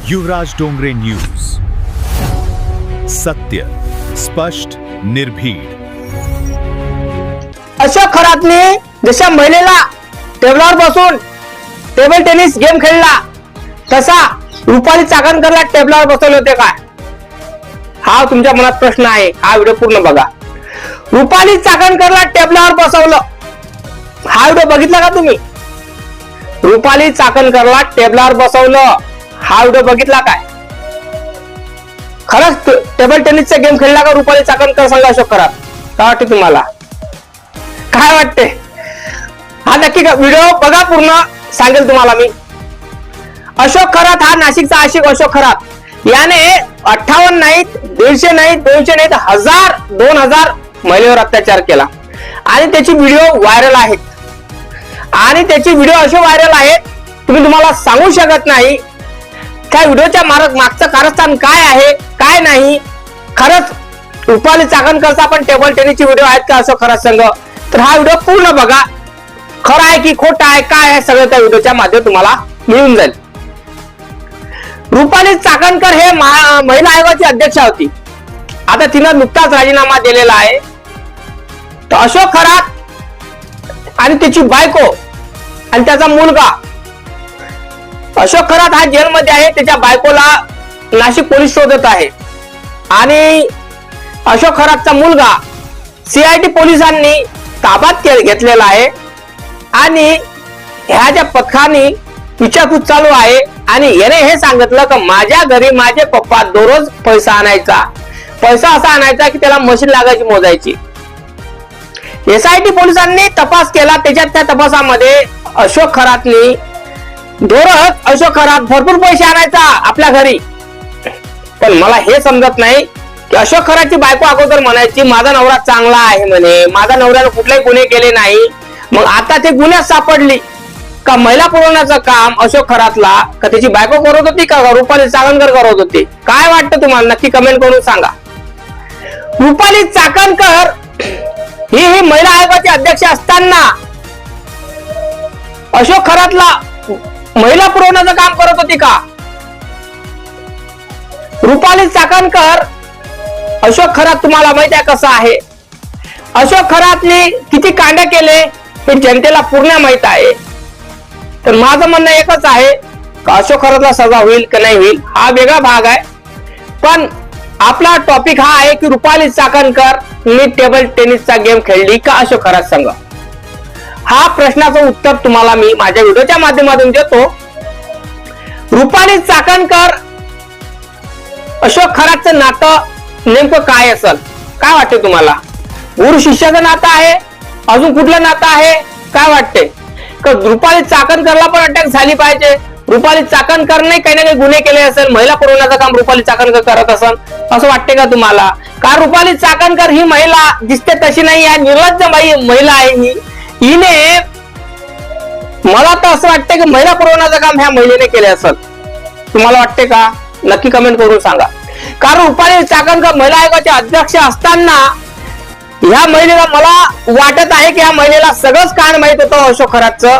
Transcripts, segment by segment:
युवराज Dongre news, सत्य, स्पष्ट, निर्भीड. अशोक खरातने जशा महिलेला टेबलावर बसून टेबल टेनिस गेम खेळला तसा रुपाली चाकणकरला टेबलावर बसवले होते काय? हा तुमच्या मनात प्रश्न आहे. हा व्हिडिओ पूर्ण बघा. रुपाली चाकणकरला टेबलावर बसवलं. हा व्हिडिओ बघितला का तुम्ही? रुपाली चाकणकरला टेबलावर बसवलं. हा व्हिडिओ बघितला काय? खरंच टेबल टेनिसचा गेम खेळला का रुपाली चाकणकर सांगा अशोक खरात? काय वाटते तुम्हाला? काय वाटते? हा नक्की व्हिडिओ बघा पूर्ण, सांगेल तुम्हाला मी. अशोक खरात हा नाशिकचा आशिक अशोक खरात याने 58 नाहीत, 150 नाहीत, 200 नाहीत, 2000 महिलेवर अत्याचार केला आणि त्याची व्हिडिओ व्हायरल आहेत. आणि त्याची व्हिडिओ असे व्हायरल आहेत तुम्ही तुम्हाला सांगू शकत नाही. काय व्हिडिओच्या मागचं कारस्थान काय आहे काय नाही. खरंच रुपाली चाकणकरचा पण टेबल टेनिसची व्हिडिओ आहेत का अशोक खरात संघ? तर हा व्हिडिओ पूर्ण बघा. खरं आहे की खोटं आहे काय आहे सगळं त्या व्हिडिओच्या माध्यमातून तुम्हाला मिळून जाईल. रुपाली चाकणकर हे महिला आयोगाची अध्यक्षा होती. आता तिनं नुकताच राजीनामा दिलेला आहे. तर अशोक खरात आणि त्याची बायको आणि त्याचा मुलगा अशोक खरात हा जेलमध्ये आहे. त्याच्या बायकोला नाशिक पोलीस शोधत आहे आणि अशोक खरातचा मुलगा CID पोलिसांनी ताब्यात घेतलेला आहे आणि ह्या ज्या पथकाने विचारपूस चालू आहे. आणि याने हे सांगितलं की माझ्या घरी माझे पप्पा दररोज पैसा असा आणायचा की त्याला मशीन लागायची मोजायची. SIT पोलिसांनी तपास केला. त्याच्यात त्या तपासामध्ये अशोक खरातनी दररोज अशोक खरात भरपूर पैसे आणायचा आपल्या घरी. पण मला हे समजत नाही की अशोक खरातची बायको अगोदर म्हणायची माझा नवरा चांगला आहे म्हणे, माझा नवऱ्याने कुठलेही गुन्हे केले नाही. मग आता ते गुन्ह्यात सापडली का महिला पुरवण्याचं काम अशोक खरातला का त्याची बायको करत होती का रुपाली चाकणकर करत होती? काय वाटतं तुम्हाला? नक्की कमेंट करून सांगा. रुपाली चाकणकर ही महिला आयोगाची अध्यक्ष असताना अशोक खरातला महिला पुरवण्याचं काम करत होती का? रुपाली चाकणकर अशोक खरात तुम्हाला माहित आहे कसं आहे? अशोक खरातने किती कांड्या केले हे जनतेला पूर्ण माहित आहे. तर माझं म्हणणं एकच आहे की अशोक खरातला सजा होईल की नाही होईल हा वेगळा भाग आहे. पण आपला टॉपिक हा आहे की रुपाली चाकणकर मी टेबल टेनिसचा गेम खेळली का अशोक खरात संघ? हा प्रश्नाचं उत्तर तुम्हाला मी माझ्या व्हिडिओच्या माध्यमातून देतो. रुपाली चाकणकर अशोक खरातचं नातं नेमकं काय असेल? काय वाटते तुम्हाला? गुरु शिष्याचं नातं आहे? अजून कुठलं नातं आहे? काय वाटते? रुपाली चाकणकरला पण अटॅक झाली पाहिजे? रुपाली चाकणकरने काही ना काही गुन्हे केले असेल, महिला पुरवण्याचं काम रुपाली चाकणकर करत असेल असं वाटते का तुम्हाला? का रुपाली चाकणकर ही महिला दिसते तशी नाही आहे, निर्लज्ज महिला आहे ही. हिने मला तर असं वाटतं की महिला पुरवण्याचं काम ह्या महिलेने केले असेल. तुम्हाला वाटते का? नक्की कमेंट करून सांगा. कारण रुपाली चाकणकर महिला आयोगाचे अध्यक्ष असताना ह्या महिलेला मला वाटत आहे की ह्या महिलेला सगळंच कारण माहित होतं अशोक खरातचं.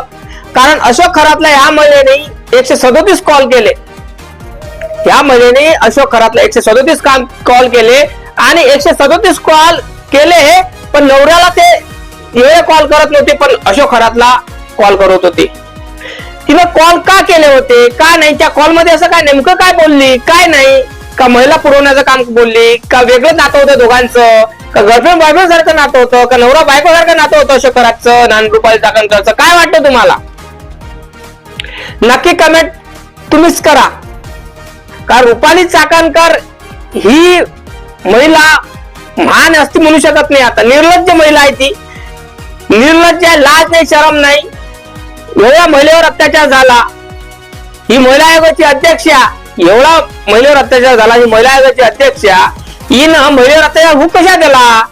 कारण अशोक खरातला ह्या महिलेने 137 कॉल केले. ह्या महिलेने अशोक खरातला 137 कॉल केले आणि 137 कॉल केले पण नवऱ्याला ते एवढे कॉल करत नव्हते पण अशोक खरातला कॉल करत होते. तिने कॉल का केले होते का नाही? त्या कॉल मध्ये असं काय नेमकं काय बोलली काय नाही? का महिला पुरवण्याचं काम बोलली का वेगळं नातं होतं दोघांचं? का गर्लफ्रेंड बॉयफ्रेंड सारखं नातं होतं का नवरा बायको सारखं नातं होतं अशोक खरातचं आणि रुपाली चाकणकरचं? काय वाटतं तुम्हाला? नक्की कमेंट तुम्हीच करा. का रुपाली चाकणकर ही महिला महान असती म्हणू शकत नाही. आता निर्लज्ज महिला आहे ती. निर्लज्ज आहे, लाज नाही शरम नाही. एवढ्या महिलेवर अत्याचार झाला. ही महिला आयोगाची अध्यक्षा, एवढा महिलेवर अत्याचार झाला. ही महिला आयोगाची अध्यक्षा हिनं महिलेवर अत्याचार होऊ कशा दिला?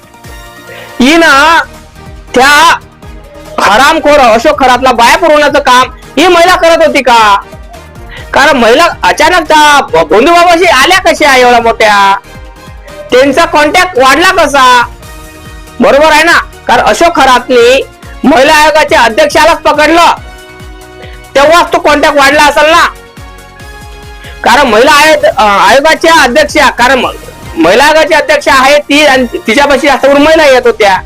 हिनं त्या हरामखोर अशोक खरातला बाया पुरवण्याचं काम ही महिला करत होती का? कारण महिला अचानक त्या भोंदूबाबाशी आल्या कशा एवढ्या मोठ्या? त्यांचा कॉन्टॅक्ट वाढला कसा? बरोबर आहे ना? कारण अशोक खरातने महिला आयोगाच्या अध्यक्षालाच पकडलं तेव्हाच तो कॉन्टॅक्ट वाढला असेल ना. कारण महिला आयोगाच्या अध्यक्षा, कारण महिला आयोगाची अध्यक्ष आहे ती आणि तिच्यापाशी जास्त करून महिला येत होत्या.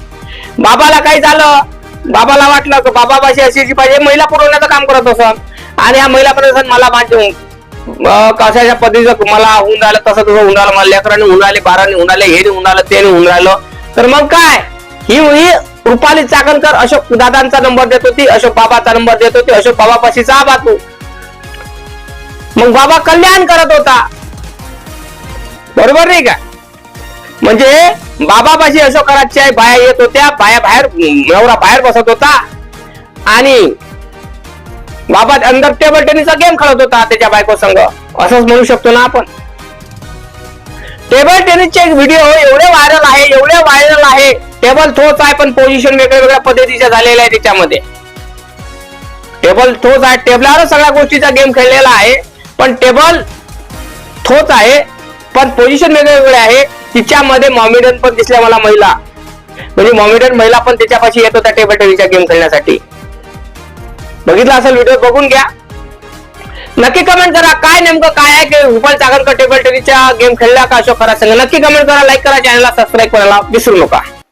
बाबाला काही झालं, बाबाला वाटलं की बाबापाशी अशी पाहिजे, महिला पुरवण्याचं काम करत असत आणि ह्या महिला प्रशासन मला माझे कशाच्या पद्धतीचं मला होऊन राहिलं, तसं तसं होऊन राहिलं, मला लेकरांनी होऊन राहिले, बारांनी होऊन राहिले, हे होऊन राहिलं, ते होऊन राहिलं. तर मग काय, ही रुपाली चाकणकर अशोक दादांचा नंबर देत होती, अशोक बाबाचा नंबर देत होती, अशोक बाबापाशी जा बा तू. मग बाबा कल्याण करत होता, बरोबर नाही का? म्हणजे बाबापाशी अशोक खरातच्या बाया येत होत्या, बाया बाहेर, नवरा बाहेर बसत होता आणि बाबा अंदर टेबल टेनिसचा गेम खेळत होता त्याच्या बायको संग, असंच म्हणू शकतो ना आपण. टेबल टेनिसचे एक व्हिडिओ एवढे व्हायरल आहे, टेबल तोच आहे पण पोझिशन वेगळ्या वेगळ्या पद्धतीच्या झालेल्या आहे. त्याच्यामध्ये टेबल तोच आहे, टेबलावर सगळ्या गोष्टीचा गेम खेळलेला आहे, पण टेबल तोच आहे पण पोझिशन वेगळे आहे. तिच्यामध्ये मॉमेडियन पण दिसल्या मला महिला, म्हणजे मॉमेडियन महिला पण त्याच्यापाशी येत होत्या टेबल टेनिसचा गेम खेळण्यासाठी. बघितला असेल व्हिडिओ, बघून घ्या. नक्की कमेंट करा काय नेमकं काय आहे की रुपाली चाकणकर टेबल टेनिसचा गेम खेळला का अशोक खरात संघ. नक्की कमेंट करा, लाईक करा, चॅनलला सबस्क्राईब करायला विसरू नका.